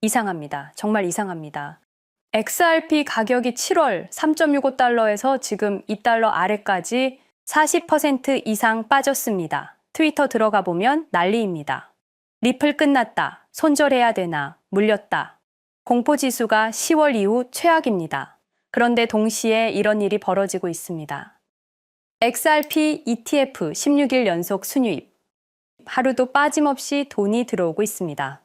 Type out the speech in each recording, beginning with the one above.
이상합니다. 정말 이상합니다. XRP 가격이 7월 3.65달러에서 지금 2달러 아래까지 40% 이상 빠졌습니다. 트위터 들어가 보면 난리입니다. 리플 끝났다. 손절해야 되나? 물렸다. 공포지수가 10월 이후 최악입니다. 그런데 동시에 이런 일이 벌어지고 있습니다. XRP ETF 16일 연속 순유입. 하루도 빠짐없이 돈이 들어오고 있습니다.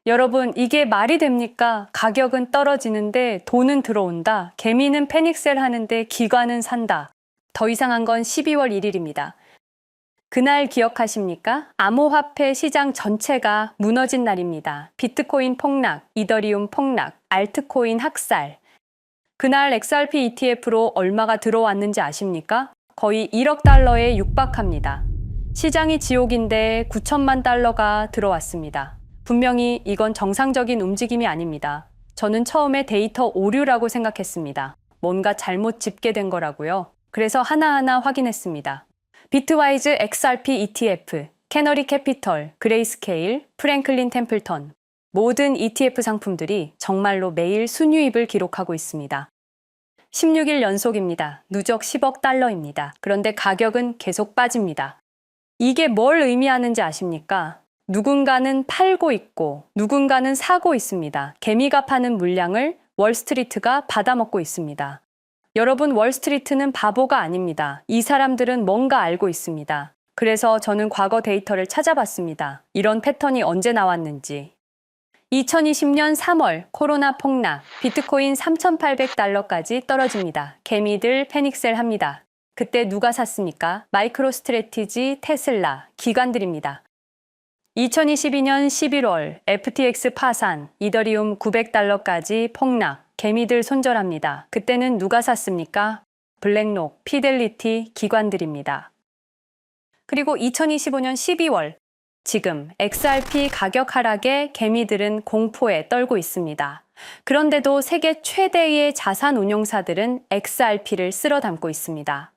여러분, 이게 말이 됩니까? 가격은 떨어지는데 돈은 들어온다. 개미는 패닉셀 하는데 기관은 산다. 더 이상한 건 12월 1일입니다. 그날 기억하십니까? 암호화폐 시장 전체가 무너진 날입니다. 비트코인 폭락, 이더리움 폭락, 알트코인 학살. 그날 XRP ETF로 얼마가 들어왔는지 아십니까? 거의 1억 달러에 육박합니다. 시장이 지옥인데 9천만 달러가 들어왔습니다. 분명히 이건 정상적인 움직임이 아닙니다. 저는 처음에 데이터 오류라고 생각했습니다. 뭔가 잘못 집계된 거라고요. 그래서 하나하나 확인했습니다. 비트와이즈 XRP ETF, 캐너리 캐피털, 그레이스케일, 프랭클린 템플턴 모든 ETF 상품들이 정말로 매일 순유입을 기록하고 있습니다. 16일 연속입니다. 누적 10억 달러입니다. 그런데 가격은 계속 빠집니다. 이게 뭘 의미하는지 아십니까? 누군가는 팔고 있고 누군가는 사고 있습니다. 개미가 파는 물량을 월스트리트가 받아먹고 있습니다. 여러분, 월스트리트는 바보가 아닙니다. 이 사람들은 뭔가 알고 있습니다. 그래서 저는 과거 데이터를 찾아봤습니다. 이런 패턴이 언제 나왔는지. 2020년 3월 코로나 폭락, 비트코인 3,800달러까지 떨어집니다. 개미들 패닉셀 합니다. 그때 누가 샀습니까? 마이크로스트래티지, 테슬라, 기관들입니다. 2022년 11월 FTX 파산, 이더리움 900달러까지 폭락, 개미들 손절합니다. 그때는 누가 샀습니까? 블랙록, 피델리티, 기관들입니다. 그리고 2025년 12월, 지금 XRP 가격 하락에 개미들은 공포에 떨고 있습니다. 그런데도 세계 최대의 자산 운용사들은 XRP를 쓸어 담고 있습니다.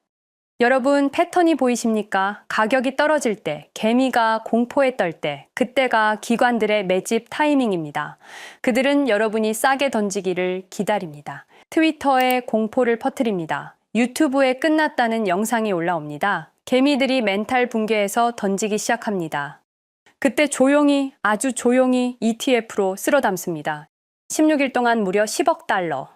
여러분, 패턴이 보이십니까? 가격이 떨어질 때, 개미가 공포에 떨 때, 그때가 기관들의 매집 타이밍입니다. 그들은 여러분이 싸게 던지기를 기다립니다. 트위터에 공포를 퍼뜨립니다. 유튜브에 끝났다는 영상이 올라옵니다. 개미들이 멘탈 붕괴해서 던지기 시작합니다. 그때 조용히, 아주 조용히 ETF로 쓸어 담습니다. 16일 동안 무려 10억 달러.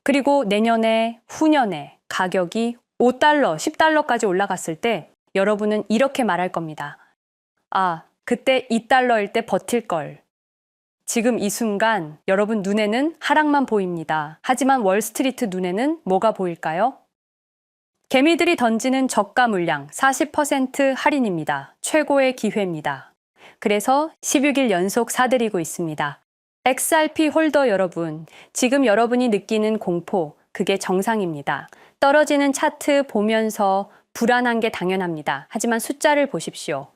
그리고 내년에, 후년에 가격이 5달러, 10달러까지 올라갔을 때 여러분은 이렇게 말할 겁니다. 아, 그때 2달러일 때 버틸 걸. 지금 이 순간 여러분 눈에는 하락만 보입니다. 하지만 월스트리트 눈에는 뭐가 보일까요? 개미들이 던지는 저가 물량 40% 할인입니다. 최고의 기회입니다. 그래서 16일 연속 사들이고 있습니다. XRP 홀더 여러분, 지금 여러분이 느끼는 공포, 그게 정상입니다. 떨어지는 차트 보면서 불안한 게 당연합니다. 하지만 숫자를 보십시오.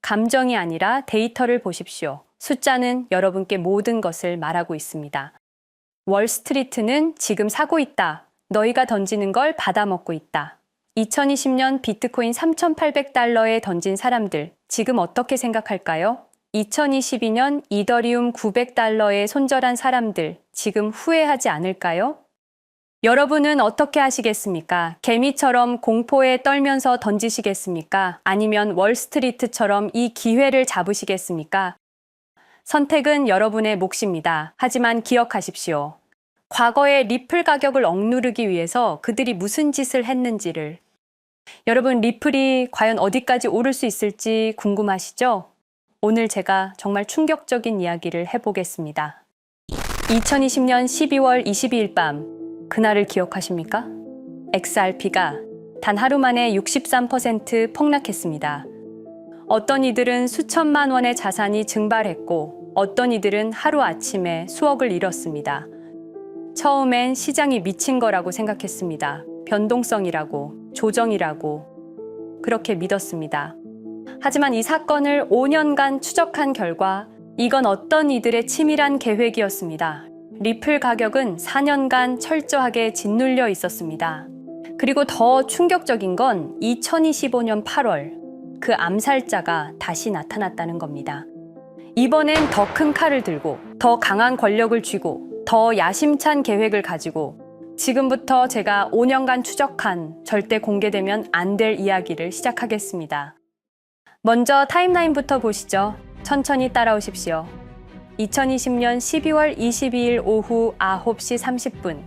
감정이 아니라 데이터를 보십시오. 숫자는 여러분께 모든 것을 말하고 있습니다. 월스트리트는 지금 사고 있다. 너희가 던지는 걸 받아먹고 있다. 2020년 비트코인 3,800달러에 던진 사람들, 지금 어떻게 생각할까요? 2022년 이더리움 900달러에 손절한 사람들, 지금 후회하지 않을까요? 여러분은 어떻게 하시겠습니까? 개미처럼 공포에 떨면서 던지시겠습니까? 아니면 월스트리트처럼 이 기회를 잡으시겠습니까? 선택은 여러분의 몫입니다. 하지만 기억하십시오. 과거의 리플 가격을 억누르기 위해서 그들이 무슨 짓을 했는지를. 여러분, 리플이 과연 어디까지 오를 수 있을지 궁금하시죠? 오늘 제가 정말 충격적인 이야기를 해보겠습니다. 2020년 12월 22일 밤, 그날을 기억하십니까? XRP가 단 하루 만에 63% 폭락했습니다. 어떤 이들은 수천만 원의 자산이 증발했고 어떤 이들은 하루아침에 수억을 잃었습니다. 처음엔 시장이 미친 거라고 생각했습니다. 변동성이라고, 조정이라고 그렇게 믿었습니다. 하지만 이 사건을 5년간 추적한 결과 이건 어떤 이들의 치밀한 계획이었습니다. 리플 가격은 4년간 철저하게 짓눌려 있었습니다. 그리고 더 충격적인 건 2025년 8월 그 암살자가 다시 나타났다는 겁니다. 이번엔 더 큰 칼을 들고 더 강한 권력을 쥐고 더 야심찬 계획을 가지고 지금부터 제가 5년간 추적한 절대 공개되면 안 될 이야기를 시작하겠습니다. 먼저 타임라인부터 보시죠. 천천히 따라오십시오. 2020년 12월 22일 오후 9시 30분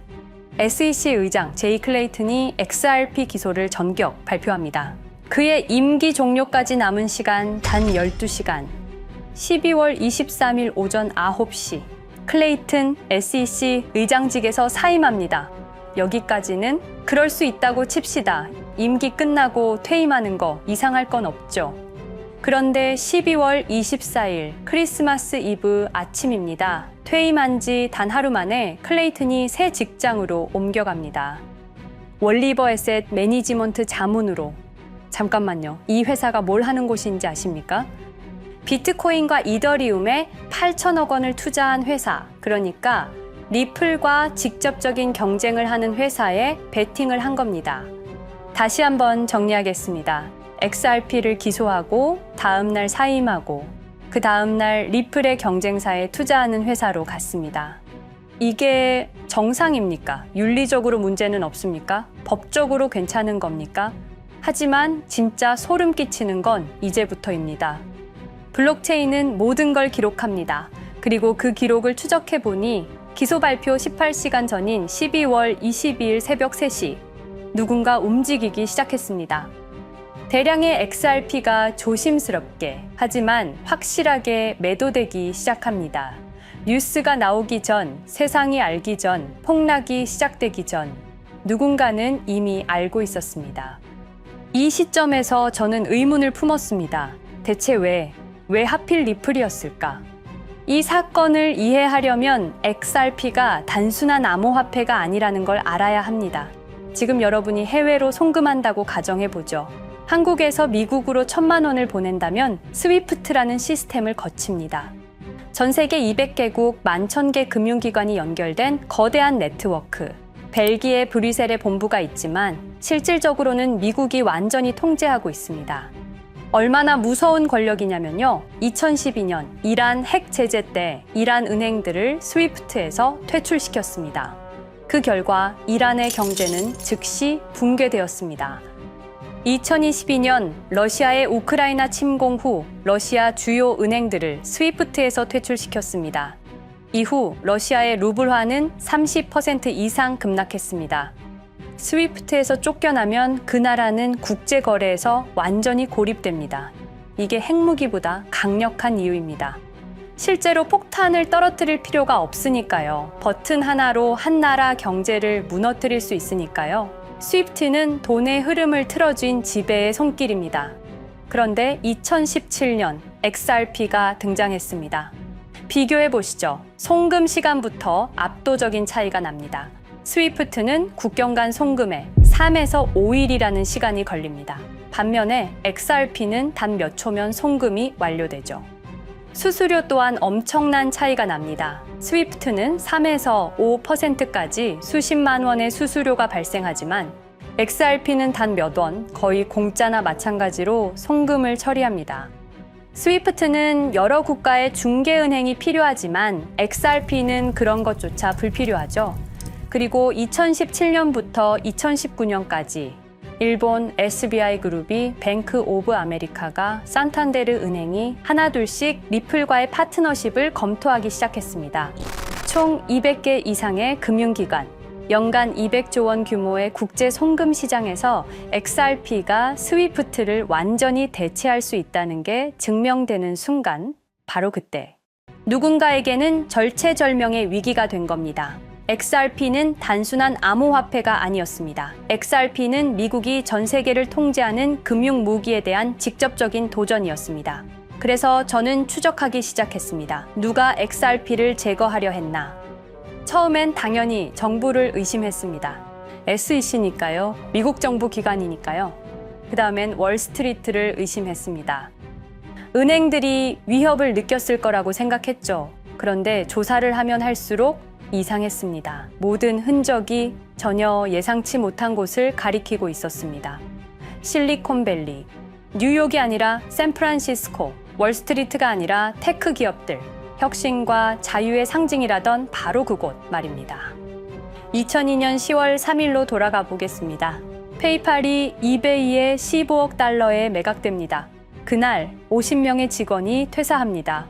SEC 의장 제이 클레이튼이 XRP 기소를 전격 발표합니다. 그의 임기 종료까지 남은 시간 단 12시간. 12월 23일 오전 9시 클레이튼 SEC 의장직에서 사임합니다. 여기까지는 그럴 수 있다고 칩시다. 임기 끝나고 퇴임하는 거 이상할 건 없죠. 그런데 12월 24일 크리스마스 이브 아침입니다. 퇴임한 지 단 하루 만에 클레이튼이 새 직장으로 옮겨갑니다. 월리버 에셋 매니지먼트 자문으로. 잠깐만요. 이 회사가 뭘 하는 곳인지 아십니까? 비트코인과 이더리움에 8천억 원을 투자한 회사, 그러니까 리플과 직접적인 경쟁을 하는 회사에 베팅을 한 겁니다. 다시 한번 정리하겠습니다. XRP를 기소하고 다음날 사임하고 그 다음날 리플의 경쟁사에 투자하는 회사로 갔습니다. 이게 정상입니까? 윤리적으로 문제는 없습니까? 법적으로 괜찮은 겁니까? 하지만 진짜 소름 끼치는 건 이제부터입니다. 블록체인은 모든 걸 기록합니다. 그리고 그 기록을 추적해 보니 기소 발표 18시간 전인 12월 22일 새벽 3시 누군가 움직이기 시작했습니다. 대량의 XRP가 조심스럽게 하지만 확실하게 매도되기 시작합니다. 뉴스가 나오기 전, 세상이 알기 전, 폭락이 시작되기 전 누군가는 이미 알고 있었습니다. 이 시점에서 저는 의문을 품었습니다. 대체 왜 하필 리플이었을까? 이 사건을 이해하려면 XRP가 단순한 암호화폐가 아니라는 걸 알아야 합니다. 지금 여러분이 해외로 송금한다고 가정해보죠. 한국에서 미국으로 1,000만 원을 보낸다면 스위프트라는 시스템을 거칩니다. 전 세계 200개국 11,000개 금융기관이 연결된 거대한 네트워크. 벨기에 브뤼셀에 본부가 있지만 실질적으로는 미국이 완전히 통제하고 있습니다. 얼마나 무서운 권력이냐면요. 2012년 이란 핵 제재 때 이란 은행들을 스위프트에서 퇴출시켰습니다. 그 결과 이란의 경제는 즉시 붕괴되었습니다. 2022년 러시아의 우크라이나 침공 후 러시아 주요 은행들을 스위프트에서 퇴출시켰습니다. 이후 러시아의 루블화는 30% 이상 급락했습니다. 스위프트에서 쫓겨나면 그 나라는 국제거래에서 완전히 고립됩니다. 이게 핵무기보다 강력한 이유입니다. 실제로 폭탄을 떨어뜨릴 필요가 없으니까요. 버튼 하나로 한 나라 경제를 무너뜨릴 수 있으니까요. 스위프트는 돈의 흐름을 틀어쥔 지배의 손길입니다. 그런데 2017년 XRP가 등장했습니다. 비교해 보시죠. 송금 시간부터 압도적인 차이가 납니다. 스위프트는 국경 간 송금에 3에서 5일이라는 시간이 걸립니다. 반면에 XRP는 단 몇 초면 송금이 완료되죠. 수수료 또한 엄청난 차이가 납니다. 스위프트는 3에서 5%까지 수십만 원의 수수료가 발생하지만 XRP는 단 몇 원, 거의 공짜나 마찬가지로 송금을 처리합니다. 스위프트는 여러 국가의 중개은행이 필요하지만 XRP는 그런 것조차 불필요하죠. 그리고 2017년부터 2019년까지 일본 SBI 그룹이 뱅크 오브 아메리카가 산탄데르 은행이 하나둘씩 리플과의 파트너십을 검토하기 시작했습니다. 총 200개 이상의 금융기관, 연간 200조 원 규모의 국제 송금 시장에서 XRP가 스위프트를 완전히 대체할 수 있다는 게 증명되는 순간, 바로 그때 누군가에게는 절체절명의 위기가 된 겁니다. XRP는 단순한 암호화폐가 아니었습니다. XRP는 미국이 전 세계를 통제하는 금융 무기에 대한 직접적인 도전이었습니다. 그래서 저는 추적하기 시작했습니다. 누가 XRP를 제거하려 했나? 처음엔 당연히 정부를 의심했습니다. SEC니까요. 미국 정부 기관이니까요. 그 다음엔 월스트리트를 의심했습니다. 은행들이 위협을 느꼈을 거라고 생각했죠. 그런데 조사를 하면 할수록 이상했습니다. 모든 흔적이 전혀 예상치 못한 곳을 가리키고 있었습니다. 실리콘밸리, 뉴욕이 아니라 샌프란시스코, 월스트리트가 아니라 테크 기업들, 혁신과 자유의 상징이라던 바로 그곳 말입니다. 2002년 10월 3일로 돌아가 보겠습니다. 페이팔이 이베이에 15억 달러에 매각됩니다. 그날 50명의 직원이 퇴사합니다.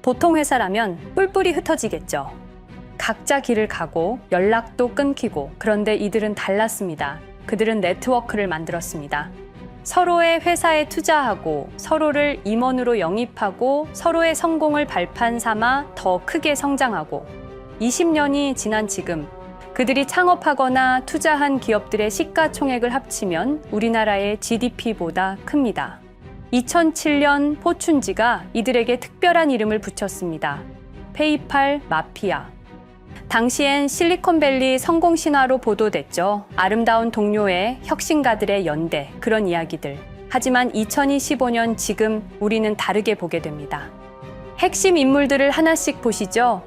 보통 회사라면 뿔뿔이 흩어지겠죠. 각자 길을 가고 연락도 끊기고, 그런데 이들은 달랐습니다. 그들은 네트워크를 만들었습니다. 서로의 회사에 투자하고 서로를 임원으로 영입하고 서로의 성공을 발판 삼아 더 크게 성장하고, 20년이 지난 지금 그들이 창업하거나 투자한 기업들의 시가총액을 합치면 우리나라의 GDP보다 큽니다. 2007년 포춘지가 이들에게 특별한 이름을 붙였습니다. 페이팔 마피아. 당시엔 실리콘밸리 성공 신화로 보도됐죠. 아름다운 동료의 혁신가들의 연대, 그런 이야기들. 하지만 2025년 지금 우리는 다르게 보게 됩니다. 핵심 인물들을 하나씩 보시죠.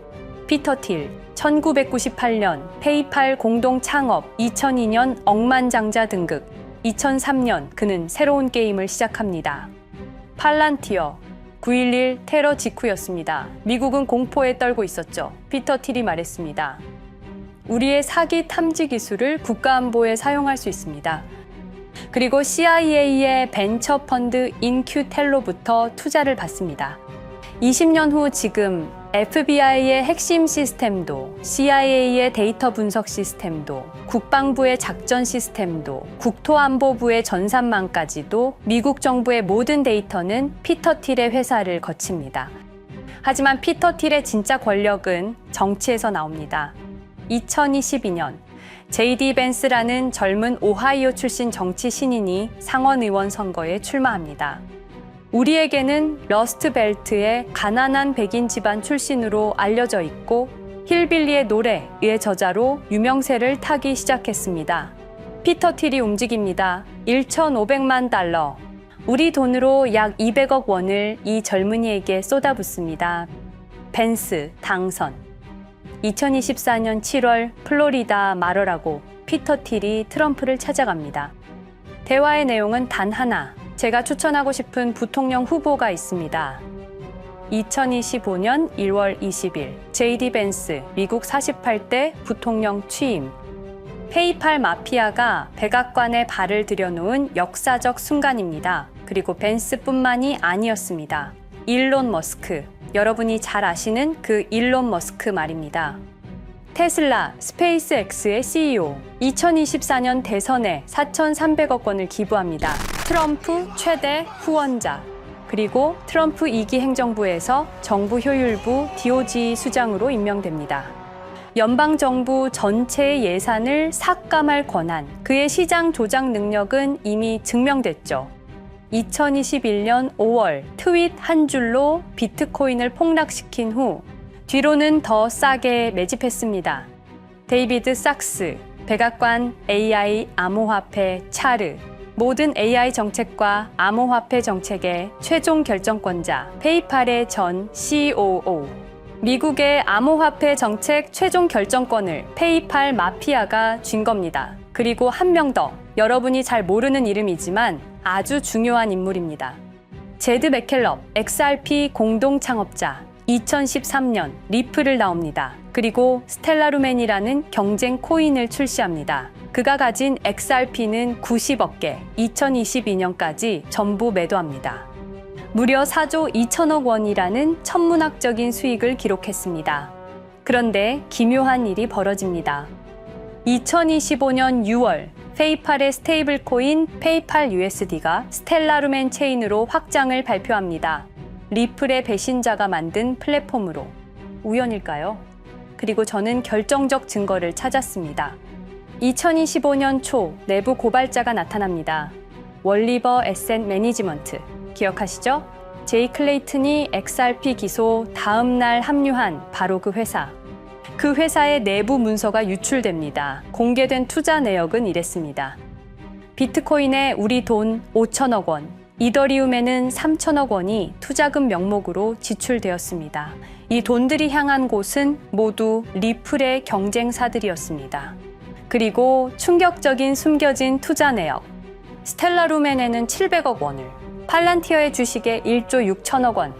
피터 틸, 1998년 페이팔 공동 창업, 2002년 억만장자 등극, 2003년 그는 새로운 게임을 시작합니다. 팔란티어, 9.11 테러 직후였습니다. 미국은 공포에 떨고 있었죠. 피터 틸이 말했습니다. 우리의 사기 탐지 기술을 국가안보에 사용할 수 있습니다. 그리고 CIA의 벤처 펀드 인큐텔로부터 투자를 받습니다. 20년 후 지금 FBI의 핵심 시스템도, CIA의 데이터 분석 시스템도, 국방부의 작전 시스템도, 국토안보부의 전산망까지도 미국 정부의 모든 데이터는 피터 틸의 회사를 거칩니다. 하지만 피터 틸의 진짜 권력은 정치에서 나옵니다. 2022년 JD 벤스라는 젊은 오하이오 출신 정치 신인이 상원 의원 선거에 출마합니다. 우리에게는 러스트벨트의 가난한 백인 집안 출신으로 알려져 있고 힐빌리의 노래의 저자로 유명세를 타기 시작했습니다. 피터 틸이 움직입니다. 1,500만 달러, 우리 돈으로 약 200억 원을 이 젊은이에게 쏟아붓습니다. 벤스 당선. 2024년 7월 플로리다 마러라고 피터 틸이 트럼프를 찾아갑니다. 대화의 내용은 단 하나. 제가 추천하고 싶은 부통령 후보가 있습니다. 2025년 1월 20일 JD 벤스 미국 48대 부통령 취임. 페이팔 마피아가 백악관에 발을 들여놓은 역사적 순간입니다. 그리고 벤스뿐만이 아니었습니다. 일론 머스크, 여러분이 잘 아시는 그 일론 머스크 말입니다. 테슬라, 스페이스X의 CEO, 2024년 대선에 4,300억 원을 기부합니다. 트럼프 최대 후원자, 그리고 트럼프 2기 행정부에서 정부 효율부 DOJ 수장으로 임명됩니다. 연방정부 전체의 예산을 삭감할 권한, 그의 시장 조작 능력은 이미 증명됐죠. 2021년 5월 트윗 한 줄로 비트코인을 폭락시킨 후 뒤로는 더 싸게 매집했습니다. 데이비드 sak스, 백악관 AI 암호화폐 차르, 모든 AI 정책과 암호화폐 정책의 최종 결정권자, 페이팔의 전 COO. 미국의 암호화폐 정책 최종 결정권을 페이팔 마피아가 쥔 겁니다. 그리고 한 명 더, 여러분이 잘 모르는 이름이지만 아주 중요한 인물입니다. 제드 맥켈럽, XRP 공동 창업자, 2013년 리플을 나옵니다. 그리고 스텔라루멘이라는 경쟁 코인을 출시합니다. 그가 가진 XRP는 90억 개, 2022년까지 전부 매도합니다. 무려 4조 2천억 원이라는 천문학적인 수익을 기록했습니다. 그런데 기묘한 일이 벌어집니다. 2025년 6월 페이팔의 스테이블 코인 페이팔 USD가 스텔라루멘 체인으로 확장을 발표합니다. 리플의 배신자가 만든 플랫폼으로. 우연일까요? 그리고 저는 결정적 증거를 찾았습니다. 2025년 초 내부 고발자가 나타납니다. 월리버 에셋 매니지먼트. 기억하시죠? 제이 클레이튼이 XRP 기소 다음 날 합류한 바로 그 회사. 그 회사의 내부 문서가 유출됩니다. 공개된 투자 내역은 이랬습니다. 비트코인에 우리 돈 5천억 원, 이더리움에는 3천억 원이 투자금 명목으로 지출되었습니다. 이 돈들이 향한 곳은 모두 리플의 경쟁사들이었습니다. 그리고 충격적인 숨겨진 투자 내역. 스텔라루멘에는 700억 원을, 팔란티어의 주식에 1조 6천억 원.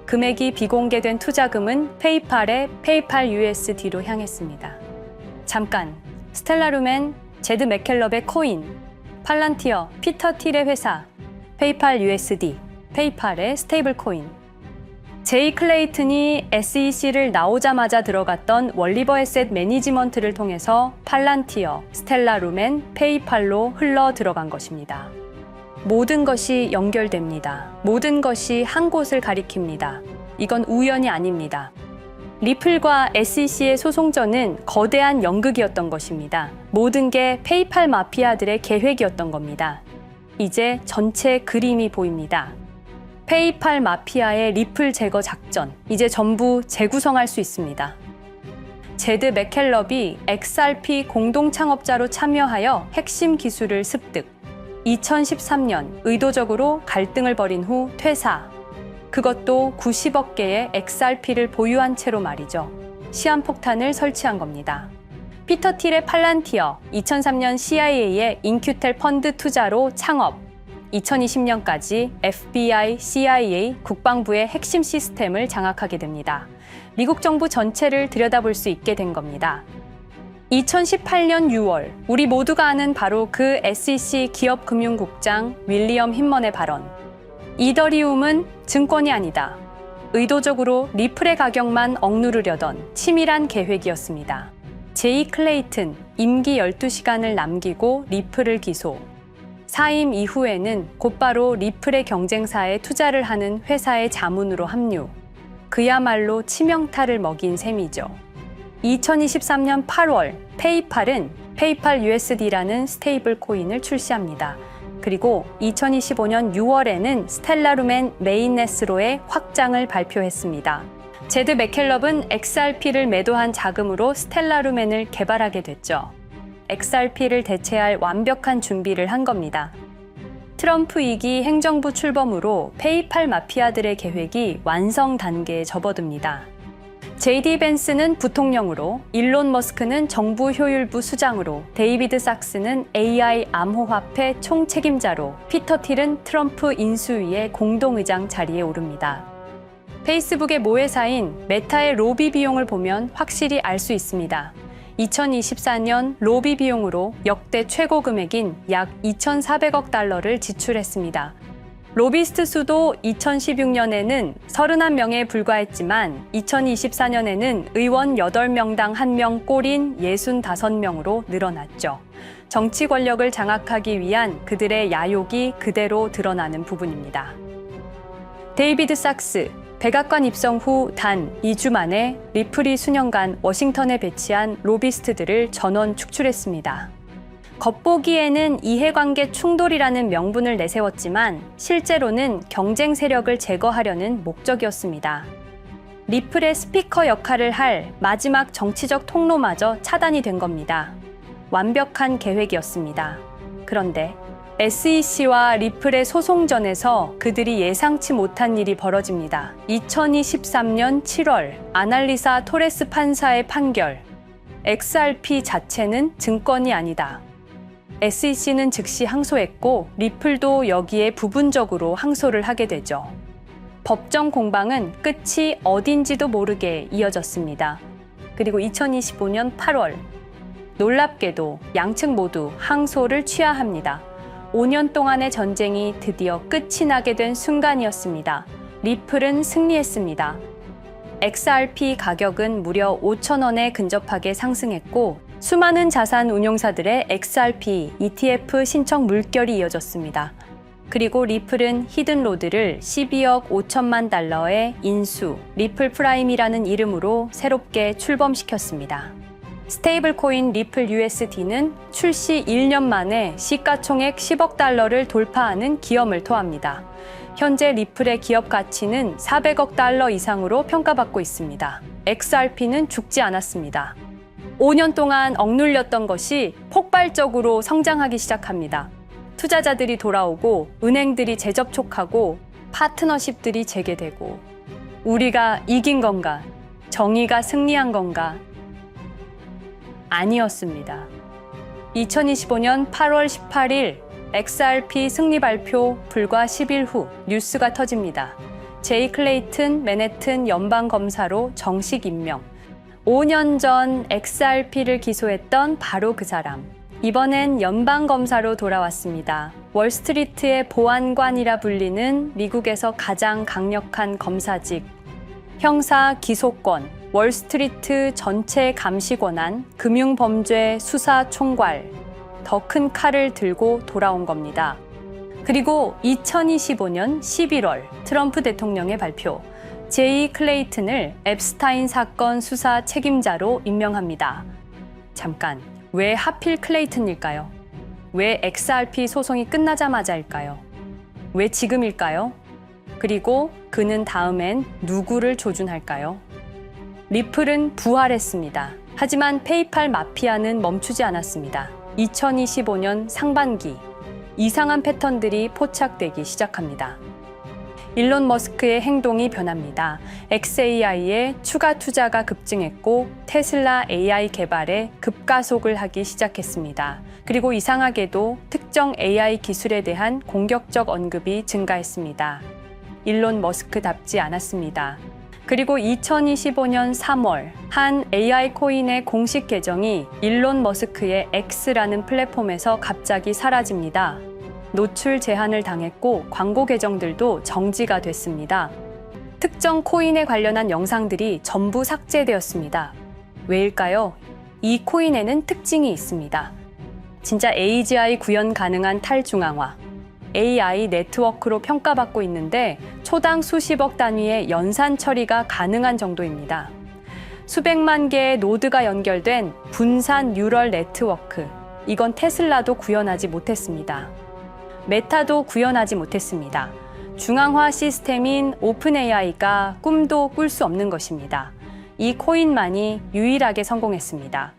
금액이 비공개된 투자금은 페이팔의 페이팔 USD로 향했습니다. 잠깐, 스텔라루멘, 제드 맥켈럽의 코인, 팔란티어, 피터 틸의 회사, 페이팔 USD, 페이팔의 스테이블 코인. 제이 클레이튼이 SEC를 나오자마자 들어갔던 월리버 에셋 매니지먼트를 통해서 팔란티어, 스텔라루멘, 페이팔로 흘러 들어간 것입니다. 모든 것이 연결됩니다. 모든 것이 한 곳을 가리킵니다. 이건 우연이 아닙니다. 리플과 SEC의 소송전은 거대한 연극이었던 것입니다. 모든 게 페이팔 마피아들의 계획이었던 겁니다. 이제 전체 그림이 보입니다. 페이팔 마피아의 리플 제거 작전, 이제 전부 재구성할 수 있습니다. 제드 맥켈럽이 XRP 공동 창업자로 참여하여 핵심 기술을 습득. 2013년 의도적으로 갈등을 벌인 후 퇴사. 그것도 90억 개의 XRP를 보유한 채로 말이죠. 시한폭탄을 설치한 겁니다. 피터 틸의 팔란티어, 2003년 CIA의 인큐텔 펀드 투자로 창업. 2020년까지 FBI, CIA, 국방부의 핵심 시스템을 장악하게 됩니다. 미국 정부 전체를 들여다볼 수 있게 된 겁니다. 2018년 6월, 우리 모두가 아는 바로 그 SEC 기업금융국장 윌리엄 힌먼의 발언. 이더리움은 증권이 아니다. 의도적으로 리플의 가격만 억누르려던 치밀한 계획이었습니다. 제이 클레이튼, 임기 12시간을 남기고 리플을 기소. 사임 이후에는 곧바로 리플의 경쟁사에 투자를 하는 회사의 자문으로 합류. 그야말로 치명타를 먹인 셈이죠. 2023년 8월, 페이팔은 페이팔 USD라는 스테이블 코인을 출시합니다. 그리고 2025년 6월에는 스텔라루멘 메인넷으로의 확장을 발표했습니다. 제드 맥켈럽은 XRP를 매도한 자금으로 스텔라루멘을 개발하게 됐죠. XRP를 대체할 완벽한 준비를 한 겁니다. 트럼프 2기 행정부 출범으로 페이팔 마피아들의 계획이 완성 단계에 접어듭니다. JD 벤스는 부통령으로, 일론 머스크는 정부 효율부 수장으로, 데이비드 sak스는 AI 암호화폐 총책임자로, 피터 틸은 트럼프 인수위의 공동의장 자리에 오릅니다. 페이스북의 모회사인 메타의 로비 비용을 보면 확실히 알 수 있습니다. 2024년 로비 비용으로 역대 최고 금액인 약 2,400억 달러를 지출했습니다. 로비스트 수도 2016년에는 31명에 불과했지만 2024년에는 의원 8명당 1명 꼴인 65명으로 늘어났죠. 정치 권력을 장악하기 위한 그들의 야욕이 그대로 드러나는 부분입니다. 데이비드 sak스, 백악관 입성 후 단 2주 만에 리플이 수년간 워싱턴에 배치한 로비스트들을 전원 축출했습니다. 겉보기에는 이해관계 충돌이라는 명분을 내세웠지만 실제로는 경쟁 세력을 제거하려는 목적이었습니다. 리플의 스피커 역할을 할 마지막 정치적 통로마저 차단이 된 겁니다. 완벽한 계획이었습니다. 그런데 SEC와 리플의 소송전에서 그들이 예상치 못한 일이 벌어집니다. 2023년 7월 아날리사 토레스 판사의 판결. XRP 자체는 증권이 아니다. SEC는 즉시 항소했고 리플도 여기에 부분적으로 항소를 하게 되죠. 법정 공방은 끝이 어딘지도 모르게 이어졌습니다. 그리고 2025년 8월 놀랍게도 양측 모두 항소를 취하합니다. 5년 동안의 전쟁이 드디어 끝이 나게 된 순간이었습니다. 리플은 승리했습니다. XRP 가격은 무려 5,000원에 근접하게 상승했고 수많은 자산 운용사들의 XRP, ETF 신청 물결이 이어졌습니다. 그리고 리플은 히든로드를 12억 5천만 달러의 인수, 리플 프라임이라는 이름으로 새롭게 출범시켰습니다. 스테이블 코인 리플 USD는 출시 1년 만에 시가총액 10억 달러를 돌파하는 기염을 토합니다. 현재 리플의 기업 가치는 400억 달러 이상으로 평가받고 있습니다. XRP는 죽지 않았습니다. 5년 동안 억눌렸던 것이 폭발적으로 성장하기 시작합니다. 투자자들이 돌아오고 은행들이 재접촉하고 파트너십들이 재개되고 우리가 이긴 건가? 정의가 승리한 건가? 아니었습니다. 2025년 8월 18일 XRP 승리 발표 불과 10일 후 뉴스가 터집니다. 제이 클레이튼 맨해튼 연방검사로 정식 임명. 5년 전 XRP를 기소했던 바로 그 사람. 이번엔 연방검사로 돌아왔습니다. 월스트리트의 보안관이라 불리는 미국에서 가장 강력한 검사직. 형사 기소권, 월스트리트 전체 감시 권한, 금융범죄 수사 총괄. 더 큰 칼을 들고 돌아온 겁니다. 그리고 2025년 11월 트럼프 대통령의 발표. 제이 클레이튼을 앱스타인 사건 수사 책임자로 임명합니다. 잠깐, 왜 하필 클레이튼일까요? 왜 XRP 소송이 끝나자마자일까요? 왜 지금일까요? 그리고 그는 다음엔 누구를 조준할까요? 리플은 부활했습니다. 하지만 페이팔 마피아는 멈추지 않았습니다. 2025년 상반기, 이상한 패턴들이 포착되기 시작합니다. 일론 머스크의 행동이 변합니다. xAI에 추가 투자가 급증했고 테슬라 AI 개발에 급가속을 하기 시작했습니다. 그리고 이상하게도 특정 AI 기술에 대한 공격적 언급이 증가했습니다. 일론 머스크답지 않았습니다. 그리고 2025년 3월 한 AI 코인의 공식 계정이 일론 머스크의 X라는 플랫폼에서 갑자기 사라집니다. 노출 제한을 당했고 광고 계정들도 정지가 됐습니다. 특정 코인에 관련한 영상들이 전부 삭제되었습니다. 왜일까요? 이 코인에는 특징이 있습니다. 진짜 AGI 구현 가능한 탈중앙화, AI 네트워크로 평가받고 있는데 초당 수십억 단위의 연산 처리가 가능한 정도입니다. 수백만 개의 노드가 연결된 분산 뉴럴 네트워크, 이건 테슬라도 구현하지 못했습니다. 메타도 구현하지 못했습니다. 중앙화 시스템인 오픈 AI가 꿈도 꿀 수 없는 것입니다. 이 코인만이 유일하게 성공했습니다.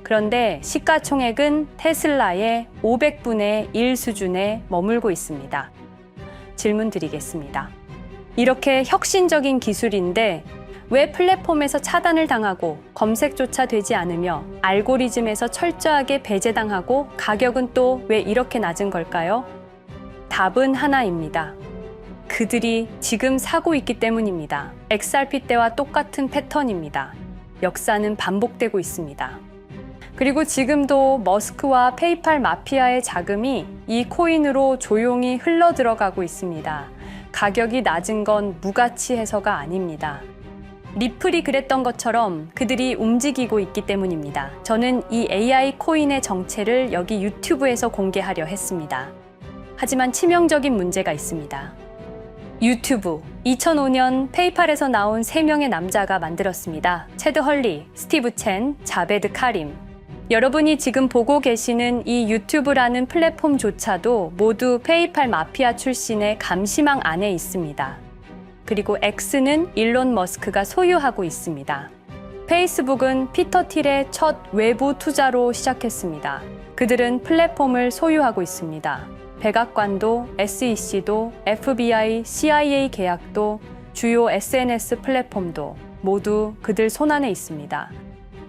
그런데 시가총액은 테슬라의 500분의 1 수준에 머물고 있습니다. 질문 드리겠습니다. 이렇게 혁신적인 기술인데 왜 플랫폼에서 차단을 당하고 검색조차 되지 않으며 알고리즘에서 철저하게 배제당하고 가격은 또 왜 이렇게 낮은 걸까요? 답은 하나입니다. 그들이 지금 사고 있기 때문입니다. XRP 때와 똑같은 패턴입니다. 역사는 반복되고 있습니다. 그리고 지금도 머스크와 페이팔 마피아의 자금이 이 코인으로 조용히 흘러 들어가고 있습니다. 가격이 낮은 건 무가치해서가 아닙니다. 리플이 그랬던 것처럼 그들이 움직이고 있기 때문입니다. 저는 이 AI 코인의 정체를 여기 유튜브에서 공개하려 했습니다. 하지만 치명적인 문제가 있습니다. 유튜브, 2005년 페이팔에서 나온 3명의 남자가 만들었습니다. 체드 헐리, 스티브 첸, 자베드 카림. 여러분이 지금 보고 계시는 이 유튜브라는 플랫폼조차도 모두 페이팔 마피아 출신의 감시망 안에 있습니다. 그리고 X는 일론 머스크가 소유하고 있습니다. 페이스북은 피터 틸의 첫 외부 투자로 시작했습니다. 그들은 플랫폼을 소유하고 있습니다. 백악관도, SEC도, FBI, CIA 계약도, 주요 SNS 플랫폼도 모두 그들 손안에 있습니다.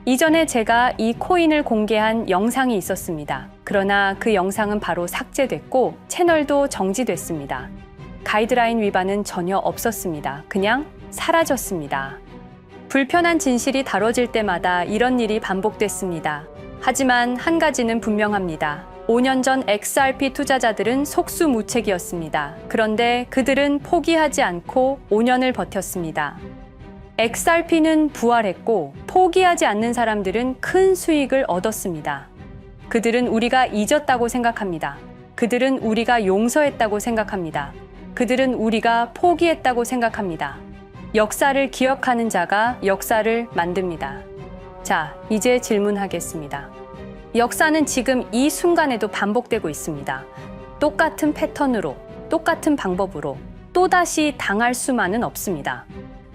이전에 제가 이 코인을 공개한 영상이 있었습니다. 그러나 그 영상은 바로 삭제됐고 채널도 정지됐습니다. 가이드라인 위반은 전혀 없었습니다. 그냥 사라졌습니다. 불편한 진실이 다뤄질 때마다 이런 일이 반복됐습니다. 하지만 한 가지는 분명합니다. 5년 전 XRP 투자자들은 속수무책이었습니다. 그런데 그들은 포기하지 않고 5년을 버텼습니다. XRP는 부활했고 포기하지 않는 사람들은 큰 수익을 얻었습니다. 그들은 우리가 잊었다고 생각합니다. 그들은 우리가 용서했다고 생각합니다. 그들은 우리가 포기했다고 생각합니다. 역사를 기억하는 자가 역사를 만듭니다. 자, 이제 질문하겠습니다. 역사는 지금 이 순간에도 반복되고 있습니다. 똑같은 패턴으로, 똑같은 방법으로 또다시 당할 수만은 없습니다.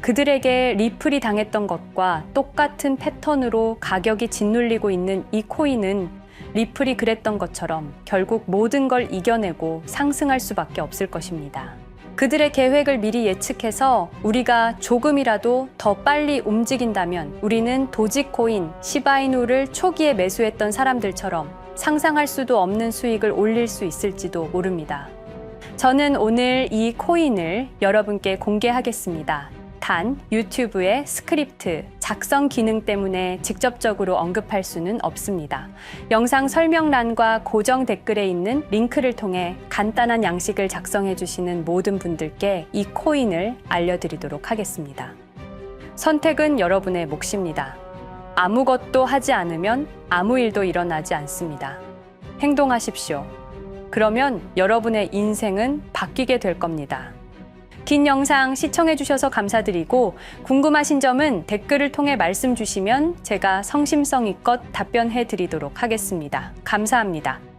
그들에게 리플이 당했던 것과 똑같은 패턴으로 가격이 짓눌리고 있는 이 코인은 리플이 그랬던 것처럼 결국 모든 걸 이겨내고 상승할 수밖에 없을 것입니다. 그들의 계획을 미리 예측해서 우리가 조금이라도 더 빨리 움직인다면 우리는 도지코인, 시바이누를 초기에 매수했던 사람들처럼 상상할 수도 없는 수익을 올릴 수 있을지도 모릅니다. 저는 오늘 이 코인을 여러분께 공개하겠습니다. 단, 유튜브의 스크립트, 작성 기능 때문에 직접적으로 언급할 수는 없습니다. 영상 설명란과 고정 댓글에 있는 링크를 통해 간단한 양식을 작성해 주시는 모든 분들께 이 코인을 알려드리도록 하겠습니다. 선택은 여러분의 몫입니다. 아무것도 하지 않으면 아무 일도 일어나지 않습니다. 행동하십시오. 그러면 여러분의 인생은 바뀌게 될 겁니다. 긴 영상 시청해 주셔서 감사드리고 궁금하신 점은 댓글을 통해 말씀 주시면 제가 성심성의껏 답변해 드리도록 하겠습니다. 감사합니다.